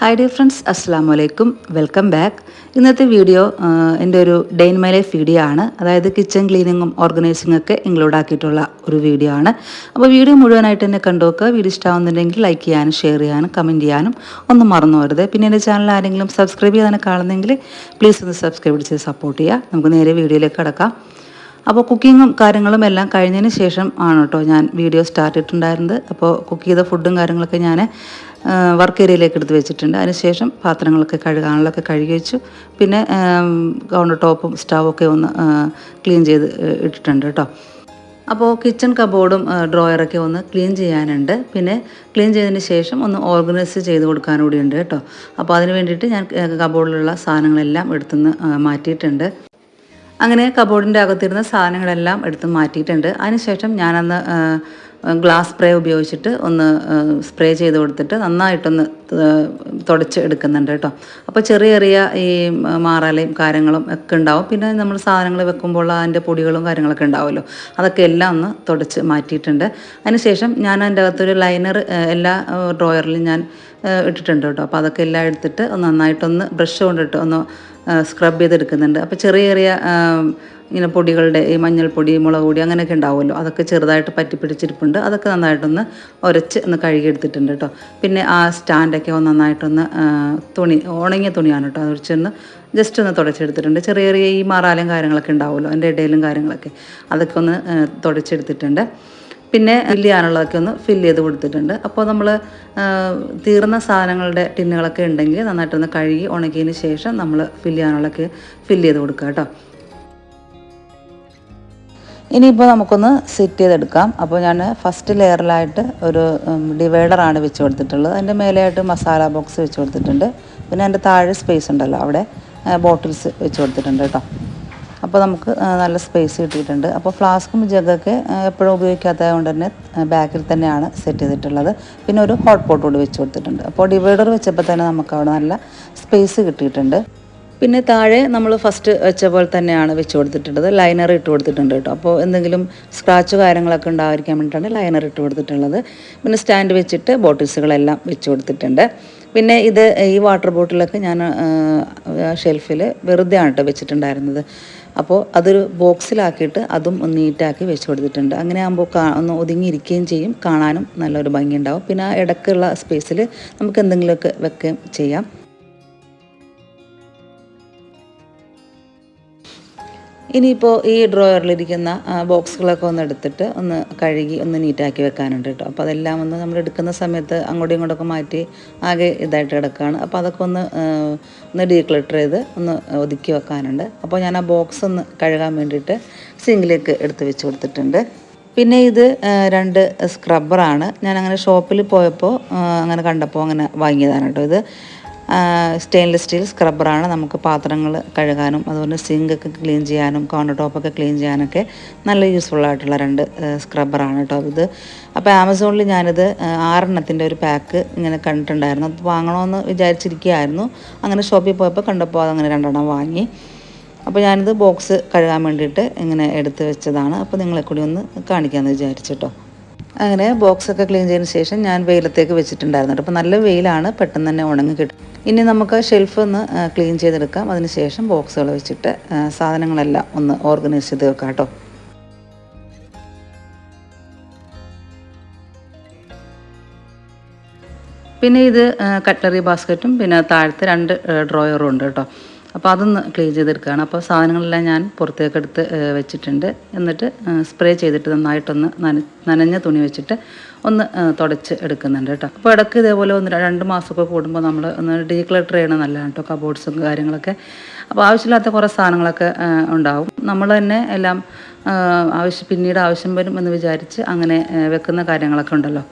Hi dear friends, അസ്സലാമു അലൈക്കും. Welcome back. ഇന്നത്തെ വീഡിയോ എൻ്റെ ഒരു day in my life video ആണ്. അതായത് കിച്ചൺ ക്ലീനിങ്ങും ഓർഗനൈസിംഗ് ഒക്കെ ഇൻക്ലൂഡ് ആക്കിയിട്ടുള്ള ഒരു വീഡിയോ ആണ്. അപ്പോൾ വീഡിയോ മുഴുവനായിട്ട് തന്നെ കണ്ടുവെക്കുക. വീഡിയോ ഇഷ്ടമാകുന്നുണ്ടെങ്കിൽ ലൈക്ക് ചെയ്യാനും ഷെയർ ചെയ്യാനും കമൻറ്റ് ചെയ്യാനും ഒന്നും മറന്നു പോകരുത്. പിന്നെ എൻ്റെ ചാനൽ ആരെങ്കിലും സബ്സ്ക്രൈബ് ചെയ്യാൻ കാണുന്നെങ്കിൽ പ്ലീസ് ഒന്ന് സബ്സ്ക്രൈബ് ചെയ്ത് സപ്പോർട്ട് ചെയ്യുക. നമുക്ക് നേരെ വീഡിയോയിലേക്ക് കടക്കാം. അപ്പോൾ കുക്കിങ്ങും കാര്യങ്ങളും എല്ലാം കഴിഞ്ഞതിന് ശേഷം ആണ് കേട്ടോ ഞാൻ വീഡിയോ സ്റ്റാർട്ട് ചെയ്തിട്ടുണ്ടായിരുന്നത്. അപ്പോൾ കുക്ക് ചെയ്ത ഫുഡും കാര്യങ്ങളൊക്കെ ഞാൻ വർക്ക് ഏരിയയിലേക്ക് എടുത്ത് വെച്ചിട്ടുണ്ട്. അതിനുശേഷം പാത്രങ്ങളൊക്കെ കഴുകാനുള്ളതൊക്കെ കഴുകി വെച്ചു. പിന്നെ കൗണ്ടർ ടോപ്പും സ്റ്റൗവൊക്കെ ഒന്ന് ക്ലീൻ ചെയ്ത് ഇട്ടിട്ടുണ്ട് കേട്ടോ. അപ്പോൾ കിച്ചൺ കബോർഡും ഡ്രോയറൊക്കെ ഒന്ന് ക്ലീൻ ചെയ്യാനുണ്ട്. പിന്നെ ക്ലീൻ ചെയ്തതിന് ശേഷം ഒന്ന് ഓർഗനൈസ് ചെയ്ത് കൊടുക്കാൻ കൂടി ഉണ്ട് കേട്ടോ. അപ്പോൾ അതിന് വേണ്ടിയിട്ട് ഞാൻ കബോർഡിലുള്ള സാധനങ്ങളെല്ലാം എടുത്തുനിന്ന് മാറ്റിയിട്ടുണ്ട്. അങ്ങനെ കബോർഡിൻ്റെ അകത്തിരുന്ന സാധനങ്ങളെല്ലാം എടുത്ത് മാറ്റിയിട്ടുണ്ട്. അതിനുശേഷം ഞാനന്ന് ഗ്ലാസ് സ്പ്രേ ഉപയോഗിച്ചിട്ട് ഒന്ന് സ്പ്രേ ചെയ്ത് കൊടുത്തിട്ട് നന്നായിട്ടൊന്ന് തുടച്ച് എടുക്കുന്നുണ്ട് കേട്ടോ. അപ്പോൾ ചെറിയ ചെറിയ ഈ മാറാലയും കാര്യങ്ങളും ഒക്കെ ഉണ്ടാവും. പിന്നെ നമ്മൾ സാധനങ്ങൾ വെക്കുമ്പോൾ അതിൻ്റെ പൊടികളും കാര്യങ്ങളൊക്കെ ഉണ്ടാവുമല്ലോ, അതൊക്കെ എല്ലാം ഒന്ന് തുടച്ച് മാറ്റിയിട്ടുണ്ട്. അതിനുശേഷം ഞാൻ അതിൻ്റെ അകത്തൊരു ലൈനർ എല്ലാ ഡ്രോയറിലും ഞാൻ ഇട്ടിട്ടുണ്ട് കേട്ടോ. അപ്പോൾ അതൊക്കെ എല്ലാം എടുത്തിട്ട് ഒന്ന് നന്നായിട്ടൊന്ന് ബ്രഷ് കൊണ്ടിട്ട് ഒന്ന് സ്ക്രബ് ചെയ്തെടുക്കുന്നുണ്ട്. അപ്പോൾ ചെറിയ ചെറിയ ഇങ്ങനെ പൊടികളുടെ ഈ മഞ്ഞൾപ്പൊടി, മുളക് പൊടി അങ്ങനെയൊക്കെ ഉണ്ടാവുമല്ലോ, അതൊക്കെ ചെറുതായിട്ട് പറ്റി പിടിച്ചിരിപ്പുണ്ട്. അതൊക്കെ നന്നായിട്ടൊന്ന് ഉരച്ച് ഒന്ന് കഴുകിയെടുത്തിട്ടുണ്ട് കേട്ടോ. പിന്നെ ആ സ്റ്റാൻഡൊക്കെ ഒന്ന് നന്നായിട്ടൊന്ന് ഉണങ്ങിയ തുണിയാണ് കേട്ടോ, അത് വെച്ചൊന്ന് ജസ്റ്റ് ഒന്ന് തുടച്ചെടുത്തിട്ടുണ്ട്. ചെറിയ ചെറിയ ഈ മാറാലും കാര്യങ്ങളൊക്കെ ഉണ്ടാവുമല്ലോ, അതിൻ്റെ ഇടയിലും കാര്യങ്ങളൊക്കെ അതൊക്കെ ഒന്ന് തുടച്ചെടുത്തിട്ടുണ്ട്. പിന്നെ ഫില്ല് ചെയ്യാനുള്ളതൊക്കെ ഒന്ന് ഫില്ല് ചെയ്ത് കൊടുത്തിട്ടുണ്ട്. അപ്പോൾ നമ്മൾ തീർന്ന സാധനങ്ങളുടെ ടിന്നുകളൊക്കെ ഉണ്ടെങ്കിൽ നന്നായിട്ടൊന്ന് കഴുകി ഉണക്കിയതിന് ശേഷം നമ്മൾ ഫില്ല് ചെയ്യാനുള്ളതൊക്കെ ഫില്ല് ചെയ്ത് കൊടുക്കുക കേട്ടോ. ഇനിയിപ്പോൾ നമുക്കൊന്ന് സെറ്റ് ചെയ്തെടുക്കാം. അപ്പോൾ ഞാൻ ഫസ്റ്റ് ലെയറിലായിട്ട് ഒരു ഡിവൈഡറാണ് വെച്ച് കൊടുത്തിട്ടുള്ളത്. അതിൻ്റെ മേലെയായിട്ട് മസാല ബോക്സ് വെച്ച് കൊടുത്തിട്ടുണ്ട്. പിന്നെ അതിൻ്റെ താഴെ സ്പേസ് ഉണ്ടല്ലോ, അവിടെ ബോട്ടിൽസ് വെച്ച് കൊടുത്തിട്ടുണ്ട് കേട്ടോ. അപ്പോൾ നമുക്ക് നല്ല സ്പേസ് കിട്ടിയിട്ടുണ്ട്. അപ്പോൾ ഫ്ലാസ്കും ജഗ്ഗൊക്കെ എപ്പോഴും ഉപയോഗിക്കാത്തത് കൊണ്ട് തന്നെ ബാക്കിൽ തന്നെയാണ് സെറ്റ് ചെയ്തിട്ടുള്ളത്. പിന്നെ ഒരു ഹോട്ട് പോട്ട് കൂടി വെച്ച് കൊടുത്തിട്ടുണ്ട്. അപ്പോൾ ഡിവൈഡർ വെച്ചപ്പോൾ തന്നെ നമുക്ക് അവിടെ നല്ല സ്പേസ് കിട്ടിയിട്ടുണ്ട്. പിന്നെ താഴെ നമ്മൾ ഫസ്റ്റ് വെച്ച പോലെ തന്നെയാണ് വെച്ച് കൊടുത്തിട്ടുള്ളത്. ലൈനർ ഇട്ട് കൊടുത്തിട്ടുണ്ട് കേട്ടോ. അപ്പോൾ എന്തെങ്കിലും സ്ക്രാച്ച് കാര്യങ്ങളൊക്കെ ഉണ്ടായിരിക്കാൻ വേണ്ടിയിട്ടാണ് ലൈനർ ഇട്ട് കൊടുത്തിട്ടുള്ളത്. പിന്നെ സ്റ്റാൻഡ് വെച്ചിട്ട് ബോട്ടിൽസുകളെല്ലാം വെച്ച് കൊടുത്തിട്ടുണ്ട്. പിന്നെ ഈ വാട്ടർ ബോട്ടിലൊക്കെ ഞാൻ ഷെൽഫിൽ വെറുതെ ആണ് കേട്ടോ വെച്ചിട്ടുണ്ടായിരുന്നത്. അപ്പോൾ അതൊരു ബോക്സിലാക്കിയിട്ട് അതും ഒന്ന് നീറ്റാക്കി വെച്ച് കൊടുത്തിട്ടുണ്ട്. അങ്ങനെ ആകുമ്പോൾ ഒന്ന് ഒതുങ്ങിയിരിക്കുകയും ചെയ്യും, കാണാനും നല്ലൊരു ഭംഗി ഉണ്ടാവും. പിന്നെ ആ ഇടയ്ക്കുള്ള സ്പേസിൽ നമുക്ക് എന്തെങ്കിലുമൊക്കെ വെക്കുകയും ചെയ്യാം. ഇനിയിപ്പോൾ ഈ ഡ്രോയറിലിരിക്കുന്ന ബോക്സുകളൊക്കെ ഒന്ന് എടുത്തിട്ട് ഒന്ന് കഴുകി ഒന്ന് നീറ്റാക്കി വെക്കാനുണ്ട് കേട്ടോ. അപ്പോൾ അതെല്ലാം ഒന്ന് നമ്മൾ എടുക്കുന്ന സമയത്ത് അങ്ങോട്ടും ഇങ്ങോട്ടൊക്കെ മാറ്റി ആകെ ഇതായിട്ട് കിടക്കുകയാണ്. അപ്പോൾ അതൊക്കെ ഒന്ന് ഡീക്ലട്ടർ ചെയ്ത് ഒന്ന് ഒതുക്കി വെക്കാനുണ്ട്. അപ്പോൾ ഞാൻ ആ ബോക്സ് ഒന്ന് കഴുകാൻ വേണ്ടിയിട്ട് സിങ്കിലേക്ക് എടുത്ത് വെച്ച് കൊടുത്തിട്ടുണ്ട്. പിന്നെ ഇത് 2 സ്ക്രബ്ബറാണ്. ഞാനങ്ങനെ ഷോപ്പിൽ പോയപ്പോൾ അങ്ങനെ കണ്ടപ്പോൾ അങ്ങനെ വാങ്ങിയതാണ് കേട്ടോ. ഇത് സ്റ്റെയിൻലെസ് സ്റ്റീൽ സ്ക്രബ്ബറാണ്. നമുക്ക് പാത്രങ്ങൾ കഴുകാനും അതുപോലെ സിങ്കൊക്കെ ക്ലീൻ ചെയ്യാനും കൗണ്ടർ ടോപ്പൊക്കെ ക്ലീൻ ചെയ്യാനൊക്കെ നല്ല യൂസ്ഫുള്ളായിട്ടുള്ള 2 സ്ക്രബ്ബറാണ് കേട്ടോ ഇത്. അപ്പോൾ ആമസോണിൽ ഞാനിത് 6 എണ്ണത്തിൻ്റെ ഒരു പാക്ക് ഇങ്ങനെ കണ്ടിട്ടുണ്ടായിരുന്നു. അത് വാങ്ങണമെന്ന് വിചാരിച്ചിരിക്കുകയായിരുന്നു. അങ്ങനെ ഷോപ്പിൽ പോയപ്പോൾ കണ്ടപ്പോൾ അതങ്ങനെ 2 എണ്ണം വാങ്ങി. അപ്പോൾ ഞാനിത് ബോക്സ് കഴുകാൻ വേണ്ടിയിട്ട് ഇങ്ങനെ എടുത്ത് വെച്ചതാണ്. അപ്പോൾ നിങ്ങളെ കൂടി ഒന്ന് കാണിക്കാമെന്ന് വിചാരിച്ചിട്ടോ. അങ്ങനെ ബോക്സൊക്കെ ക്ലീൻ ചെയ്തതിന് ശേഷം ഞാൻ വെയിലത്തേക്ക് വെച്ചിട്ടുണ്ടായിരുന്നു. അപ്പോൾ നല്ല വെയിലാണ്, പെട്ടെന്ന് തന്നെ ഉണങ്ങി കിട്ടും. ഇനി നമുക്ക് ഷെൽഫ് ഒന്ന് ക്ലീൻ ചെയ്തെടുക്കാം. അതിന് ശേഷം ബോക്സുകൾ വെച്ചിട്ട് സാധനങ്ങളെല്ലാം ഒന്ന് ഓർഗനൈസ് ചെയ്ത് വെക്കാം കേട്ടോ. പിന്നെ ഇത് കട്ട്ലറി ബാസ്ക്കറ്റും പിന്നെ താഴത്തെ 2 ഡ്രോയറും ഉണ്ട് കേട്ടോ. അപ്പോൾ അതൊന്ന് ക്ലീൻ ചെയ്തെടുക്കുകയാണ്. അപ്പോൾ സാധനങ്ങളെല്ലാം ഞാൻ പുറത്തേക്ക് എടുത്ത് വെച്ചിട്ടുണ്ട്. എന്നിട്ട് സ്പ്രേ ചെയ്തിട്ട് നന്നായിട്ടൊന്ന് നനഞ്ഞ തുണി വെച്ചിട്ട് ഒന്ന് തുടച്ച് എടുക്കുന്നുണ്ട് കേട്ടോ. അപ്പോൾ ഇടയ്ക്ക് ഇതേപോലെ 2 മാസമൊക്കെ കൂടുമ്പോൾ നമ്മൾ ഒന്ന് ഡീക്ലട്ടർ ചെയ്യണം നല്ലതാണ് കേട്ടോ, കബോർഡ്സും കാര്യങ്ങളൊക്കെ. അപ്പോൾ ആവശ്യമില്ലാത്ത കുറേ സാധനങ്ങളൊക്കെ ഉണ്ടാവും. നമ്മൾ തന്നെ എല്ലാം പിന്നീട് ആവശ്യം വരും എന്ന് വിചാരിച്ച് അങ്ങനെ വെക്കുന്ന കാര്യങ്ങളൊക്കെ ഉണ്ടല്ലോ.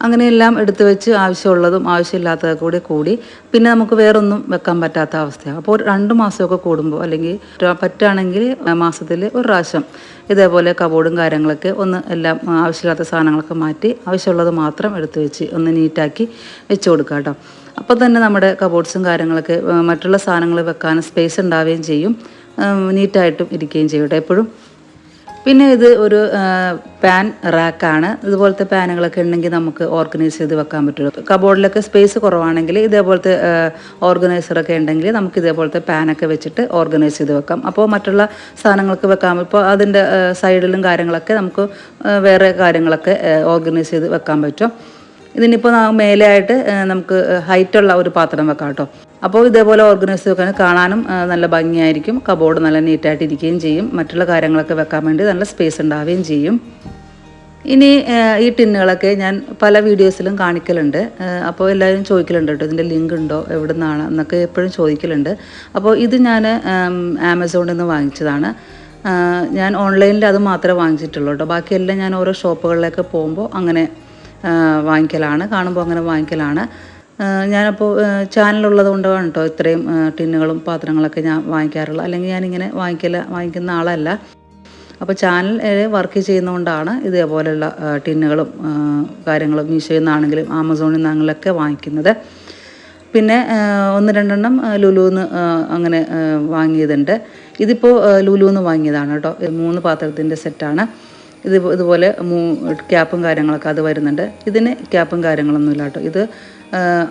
അങ്ങനെയെല്ലാം എടുത്തു വെച്ച് ആവശ്യമുള്ളതും ആവശ്യമില്ലാത്തതൊക്കെ കൂടി പിന്നെ നമുക്ക് വേറൊന്നും വെക്കാൻ പറ്റാത്ത അവസ്ഥയാണ്. അപ്പോൾ 2 മാസമൊക്കെ കൂടുമ്പോൾ അല്ലെങ്കിൽ പറ്റുകയാണെങ്കിൽ മാസത്തിൽ ഒരു പ്രാവശ്യം ഇതേപോലെ കബോർഡും കാര്യങ്ങളൊക്കെ ഒന്ന് എല്ലാം ആവശ്യമില്ലാത്ത സാധനങ്ങളൊക്കെ മാറ്റി ആവശ്യമുള്ളത് മാത്രം എടുത്തു വെച്ച് ഒന്ന് നീറ്റാക്കി വെച്ച് കൊടുക്കുക കേട്ടോ. അപ്പോൾ തന്നെ നമ്മുടെ കബോർഡ്സും കാര്യങ്ങളൊക്കെ മറ്റുള്ള സാധനങ്ങൾ വെക്കാൻ സ്പേസ് ഉണ്ടാവുകയും ചെയ്യും, നീറ്റായിട്ടും ഇരിക്കുകയും ചെയ്യും കേട്ടോ. എപ്പോഴും പിന്നെ ഇത് ഒരു പാൻ റാക്കാണ്. ഇതുപോലത്തെ പാനുകളൊക്കെ ഉണ്ടെങ്കിൽ നമുക്ക് ഓർഗനൈസ് ചെയ്ത് വെക്കാൻ പറ്റുള്ളൂ. കബോർഡിലൊക്കെ സ്പേസ് കുറവാണെങ്കിൽ ഇതേപോലത്തെ ഓർഗനൈസറൊക്കെ ഉണ്ടെങ്കിൽ നമുക്ക് ഇതേപോലത്തെ പാനൊക്കെ വെച്ചിട്ട് ഓർഗനൈസ് ചെയ്ത് വെക്കാം. അപ്പോൾ മറ്റുള്ള സാധനങ്ങൾക്ക് വെക്കാം. ഇപ്പോൾ അതിൻ്റെ സൈഡിലും കാര്യങ്ങളൊക്കെ നമുക്ക് വേറെ കാര്യങ്ങളൊക്കെ ഓർഗനൈസ് ചെയ്ത് വെക്കാൻ പറ്റും. ഇതിനിപ്പോൾ മേലെ ആയിട്ട് നമുക്ക് ഹൈറ്റുള്ള ഒരു പാത്രം വെക്കാം കേട്ടോ. അപ്പോൾ ഇതേപോലെ ഓർഗനൈസ് വെക്കാൻ കാണാനും നല്ല ഭംഗിയായിരിക്കും. കബോർഡ് നല്ല നീറ്റായിട്ട് ഇരിക്കുകയും ചെയ്യും. മറ്റുള്ള കാര്യങ്ങളൊക്കെ വെക്കാൻ വേണ്ടി നല്ല സ്പേസ് ഉണ്ടാവുകയും ചെയ്യും. ഇനി ഈ ടിന്നുകളൊക്കെ ഞാൻ പല വീഡിയോസിലും കാണിക്കലുണ്ട്. അപ്പോൾ എല്ലാവരും ചോദിക്കലുണ്ട് കേട്ടോ, ഇതിൻ്റെ ലിങ്ക് ഉണ്ടോ, എവിടെ നിന്നാണ് എന്നൊക്കെ എപ്പോഴും ചോദിക്കലുണ്ട്. അപ്പോൾ ഇത് ഞാൻ ആമസോണിൽ നിന്ന് വാങ്ങിച്ചതാണ്. ഞാൻ ഓൺലൈനിൽ അത് മാത്രമേ വാങ്ങിച്ചിട്ടുള്ളൂ കേട്ടോ. ബാക്കിയെല്ലാം ഞാൻ ഓരോ ഷോപ്പുകളിലേക്ക് പോകുമ്പോൾ അങ്ങനെ വാങ്ങിക്കലാണ്, കാണുമ്പോൾ അങ്ങനെ വാങ്ങിക്കലാണ്. ഞാനപ്പോൾ ചാനലുള്ളത് കൊണ്ടാണ് കേട്ടോ ഇത്രയും ടിന്നുകളും പാത്രങ്ങളൊക്കെ ഞാൻ വാങ്ങിക്കാറുള്ളത്. അല്ലെങ്കിൽ ഞാനിങ്ങനെ വാങ്ങിക്കുന്ന ആളല്ല. അപ്പോൾ ചാനൽ വർക്ക് ചെയ്യുന്നതുകൊണ്ടാണ് ഇതേപോലെയുള്ള ടിന്നുകളും കാര്യങ്ങളും മീഷോയിൽ നിന്നാണെങ്കിലും ആമസോണിൽ നിന്നാണെങ്കിലൊക്കെ വാങ്ങിക്കുന്നത്. പിന്നെ 1-2 ലുലുന്ന് അങ്ങനെ വാങ്ങിയതുണ്ട്. ഇതിപ്പോൾ ലുലുന്ന് വാങ്ങിയതാണ് കേട്ടോ. 3 പാത്രത്തിൻ്റെ സെറ്റാണ്. ഇതുപോലെ ക്യാപ്പും കാര്യങ്ങളൊക്കെ അത് വരുന്നുണ്ട്. ഇതിന് ക്യാപ്പും കാര്യങ്ങളൊന്നുമില്ല കേട്ടോ. ഇത്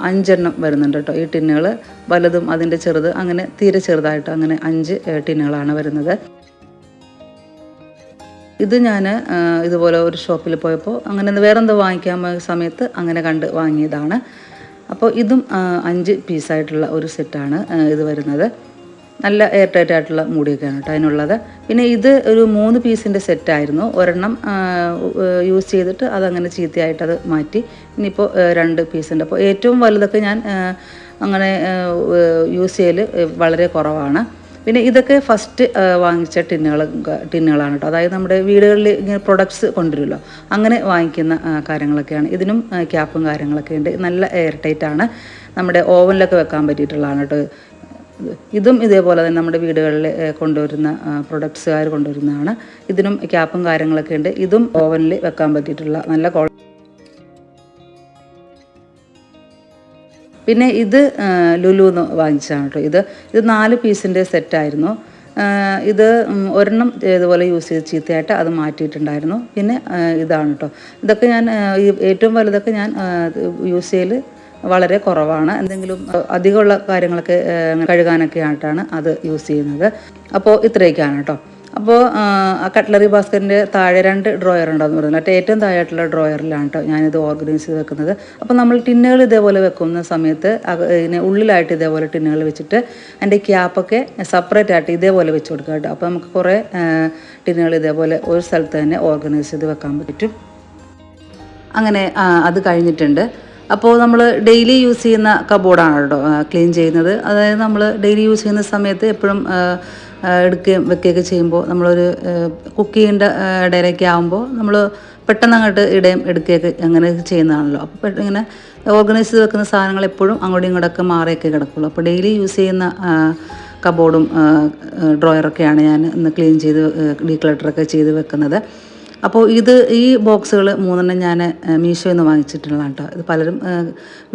5 വരുന്നുണ്ട് കേട്ടോ. ഈ ടിന്നുകൾ വലുതും അതിൻ്റെ ചെറുത് അങ്ങനെ തീരെ ചെറുതായിട്ട് അങ്ങനെ 5 ടിന്നുകളാണ് വരുന്നത്. ഇത് ഞാൻ ഇതുപോലെ ഒരു ഷോപ്പിൽ പോയപ്പോൾ അങ്ങനെ വേറെന്തോ വാങ്ങിക്കാൻ സമയത്ത് അങ്ങനെ കണ്ട് വാങ്ങിയതാണ്. അപ്പോൾ ഇതും 5 പീസായിട്ടുള്ള ഒരു സെറ്റാണ് ഇത് വരുന്നത്. നല്ല എയർ ടൈറ്റ് ആയിട്ടുള്ള മൂടിയൊക്കെയാണ് കേട്ടോ അതിനുള്ളത്. പിന്നെ ഇത് ഒരു 3 പീസിൻ്റെ സെറ്റായിരുന്നു. ഒരെണ്ണം യൂസ് ചെയ്തിട്ട് അതങ്ങനെ ചീത്തയായിട്ട് അത് മാറ്റി. ഇനിയിപ്പോൾ 2 പീസുണ്ട്. അപ്പോൾ ഏറ്റവും വലുതൊക്കെ ഞാൻ അങ്ങനെ യൂസ് ചെയ്യൽ വളരെ കുറവാണ്. പിന്നെ ഇതൊക്കെ ഫസ്റ്റ് വാങ്ങിച്ച ടിന്നുകളാണ് കേട്ടോ. അതായത് നമ്മുടെ വീടുകളിൽ ഇങ്ങനെ പ്രൊഡക്ട്സ് കൊണ്ടുവരുമല്ലോ, അങ്ങനെ വാങ്ങിക്കുന്ന കാര്യങ്ങളൊക്കെയാണ്. ഇതിനും ക്യാപ്പും കാര്യങ്ങളൊക്കെ ഉണ്ട്. നല്ല എയർ ടൈറ്റാണ്. നമ്മുടെ ഓവനിലൊക്കെ വെക്കാൻ പറ്റിയിട്ടുള്ളതാണ് കേട്ടോ. ഇതും ഇതേപോലെ തന്നെ നമ്മുടെ വീടുകളിൽ കൊണ്ടുവരുന്ന പ്രൊഡക്ട്സുകാർ കൊണ്ടുവരുന്നതാണ്. ഇതിനും ക്യാപ്പും കാര്യങ്ങളൊക്കെ ഉണ്ട്. ഇതും ഓവനിൽ വെക്കാൻ പറ്റിയിട്ടുള്ള നല്ല പിന്നെ ഇത് ലുലുന്ന് വാങ്ങിച്ചതാണ് കേട്ടോ. ഇത് 4 പീസിൻ്റെ സെറ്റായിരുന്നു. ഇത് ഒരെണ്ണം ഇതുപോലെ യൂസ് ചെയ്ത് ചീത്തയായിട്ട് അത് മാറ്റിയിട്ടുണ്ടായിരുന്നു. പിന്നെ ഇതാണ് കേട്ടോ. ഇതൊക്കെ ഞാൻ ഏറ്റവും വലുതൊക്കെ ഞാൻ യൂസ് ചെയ്യൽ വളരെ കുറവാണ്. എന്തെങ്കിലും അധികമുള്ള കാര്യങ്ങളൊക്കെ കഴുകാനൊക്കെ ആയിട്ടാണ് അത് യൂസ് ചെയ്യുന്നത്. അപ്പോൾ ഇത്രയൊക്കെയാണ് കേട്ടോ. അപ്പോൾ ആ കട്ട്ലറി ബാസ്ക്കറ്റിൻ്റെ താഴെ 2 ഡ്രോയർ ഉണ്ടെന്ന് പറയുന്നത്. മറ്റേ ഏറ്റവും താഴെയായിട്ടുള്ള ഡ്രോയറിലാണ് കേട്ടോ ഞാനിത് ഓർഗനൈസ് ചെയ്ത് വെക്കുന്നത്. അപ്പോൾ നമ്മൾ ടിന്നുകൾ ഇതേപോലെ വെക്കുന്ന സമയത്ത് ഇതിനെ ഉള്ളിലായിട്ട് ഇതേപോലെ ടിന്നുകൾ വെച്ചിട്ട് അതിൻ്റെ ക്യാപ്പൊക്കെ സെപ്പറേറ്റ് ആയിട്ട് ഇതേപോലെ വെച്ച് കൊടുക്കുക കേട്ടോ. അപ്പോൾ നമുക്ക് കുറേ ടിന്നുകൾ ഇതേപോലെ ഒരു സ്ഥലത്ത് തന്നെ ഓർഗനൈസ് ചെയ്ത് വെക്കാൻ പറ്റും. അങ്ങനെ അത് കഴിഞ്ഞിട്ടുണ്ട്. അപ്പോൾ നമ്മൾ ഡെയിലി യൂസ് ചെയ്യുന്ന കബോർഡാണ് കേട്ടോ ക്ലീൻ ചെയ്യുന്നത്. അതായത് നമ്മൾ ഡെയിലി യൂസ് ചെയ്യുന്ന സമയത്ത് എപ്പോഴും എടുക്കുകയും വെക്കുകയൊക്കെ ചെയ്യുമ്പോൾ നമ്മളൊരു കുക്ക് ചെയ്യേണ്ട ഇടയിലൊക്കെ ആകുമ്പോൾ നമ്മൾ പെട്ടെന്ന് അങ്ങോട്ട് ഇടയും എടുക്കുകയൊക്കെ അങ്ങനെ ചെയ്യുന്നതാണല്ലോ. അപ്പോൾ ഇങ്ങനെ ഓർഗനൈസ് ചെയ്ത് വെക്കുന്ന സാധനങ്ങൾ എപ്പോഴും അങ്ങോട്ടും ഇങ്ങോട്ടൊക്കെ മാറിയൊക്കെ കിടക്കുള്ളൂ. അപ്പോൾ ഡെയിലി യൂസ് ചെയ്യുന്ന കബോർഡും ഡ്രോയറൊക്കെയാണ് ഞാൻ ഇന്ന് ക്ലീൻ ചെയ്ത് ഡീക്ലട്ടറൊക്കെ ചെയ്ത് വെക്കുന്നത്. അപ്പോൾ ഈ ബോക്സുകൾ 3 ഞാൻ മീഷോയിൽ നിന്ന് വാങ്ങിച്ചിട്ടുള്ളതാണ് കേട്ടോ. ഇത് പലരും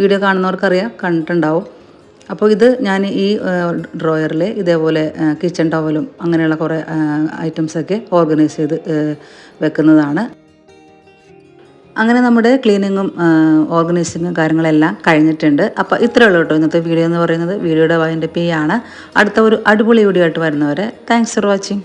വീഡിയോ കാണുന്നവർക്കറിയാം, കണ്ടിട്ടുണ്ടാവും. അപ്പോൾ ഇത് ഞാൻ ഈ ഡ്രോയറിൽ ഇതേപോലെ കിച്ചൺ ടവലും അങ്ങനെയുള്ള കുറേ ഐറ്റംസൊക്കെ ഓർഗനൈസ് ചെയ്ത് വെക്കുന്നതാണ്. അങ്ങനെ നമ്മുടെ ക്ലീനിങ്ങും ഓർഗനൈസിങ്ങും കാര്യങ്ങളെല്ലാം കഴിഞ്ഞിട്ടുണ്ട്. അപ്പോൾ ഇത്രയേ ഉള്ളൂ കേട്ടോ ഇന്നത്തെ വീഡിയോ എന്ന് പറയുന്നത്. വീഡിയോയുടെ വൈൻഡപ്പ് ആണ്. അടുത്ത ഒരു അടിപൊളി വീഡിയോ ആയിട്ട് വരുന്നവരെ താങ്ക്സ് ഫോർ വാച്ചിങ്.